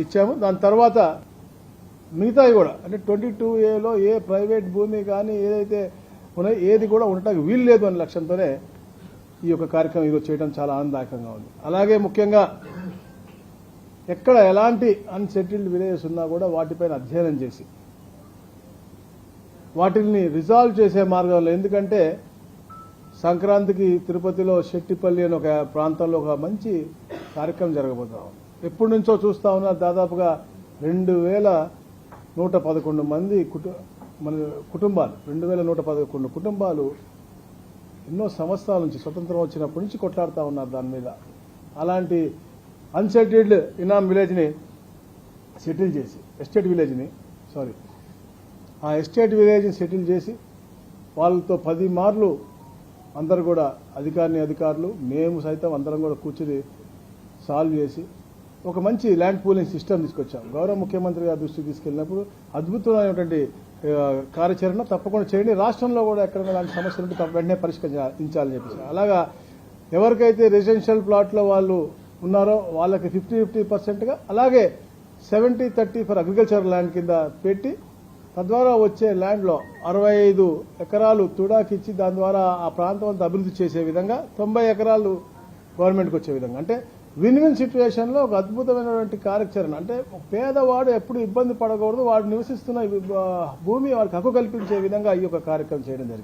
ఇచ్చాము. దాని తర్వాత మిగతాయి కూడా అంటే 22A ఏ ప్రైవేట్ భూమి కానీ ఏదైతే ఉన్నాయో ఏది కూడా ఉండటానికి వీలు లేదు అనే లక్ష్యంతోనే ఈ యొక్క కార్యక్రమం ఈరోజు చేయడం చాలా ఆనందదాయకంగా ఉంది. అలాగే ముఖ్యంగా ఎక్కడ ఎలాంటి అన్సెటిల్డ్ విలేజెస్ ఉన్నా కూడా వాటిపైన అధ్యయనం చేసి వాటిని రిజాల్వ్ చేసే మార్గంలో, ఎందుకంటే సంక్రాంతికి తిరుపతిలో శెట్టిపల్లి అని ఒక ప్రాంతంలో ఒక మంచి కార్యక్రమం జరగబోతాం. ఎప్పటి నుంచో చూస్తా ఉన్నారు. దాదాపుగా 2111 మంది మన కుటుంబాలు 2111 కుటుంబాలు ఎన్నో సంవత్సరాల నుంచి స్వతంత్రం వచ్చినప్పటి నుంచి కొట్లాడుతూ ఉన్నారు దాని మీద. అలాంటి అన్సెటిల్డ్ ఇనాం విలేజ్ని సెటిల్ చేసి ఎస్టేట్ విలేజ్ని సెటిల్ చేసి వాళ్ళతో 10 మార్లు అందరు కూడా అధికారులు మేము సైతం అందరం కూడా కూర్చుని సాల్వ్ చేసి ఒక మంచి ల్యాండ్ పూలింగ్ సిస్టమ్ తీసుకొచ్చాం. గౌరవ ముఖ్యమంత్రి గారి దృష్టికి తీసుకెళ్ళినప్పుడు అద్భుతమైనటువంటి కార్యాచరణ తప్పకుండా చేయండి, రాష్ట్రంలో కూడా ఎక్కడైనా లాంటి సమస్యలు ఉంటే వెంటనే పరిష్కరించాలని చెప్పేసి. అలాగా ఎవరికైతే రెసిడెన్షియల్ ప్లాట్లో వాళ్ళు ఉన్నారో వాళ్ళకి 50-50%గా, అలాగే 70-30 ఫర్ అగ్రికల్చర్ ల్యాండ్ కింద పెట్టి తద్వారా వచ్చే ల్యాండ్లో 65 ఎకరాలు తుడాకిచ్చి దాని ద్వారా ఆ ప్రాంతం అంతా అభివృద్ధి చేసే విధంగా 90 ఎకరాలు గవర్నమెంట్కి వచ్చే విధంగా, అంటే విన్ విన్ సిచ్యువేషన్లో ఒక అద్భుతమైనటువంటి కార్యాచరణ. అంటే పేదవాడు ఎప్పుడు ఇబ్బంది పడకూడదు, వాడు నివసిస్తున్న భూమి వారికి హక్కు కల్పించే విధంగా ఈ యొక్క కార్యక్రమం చేయడం జరిగింది.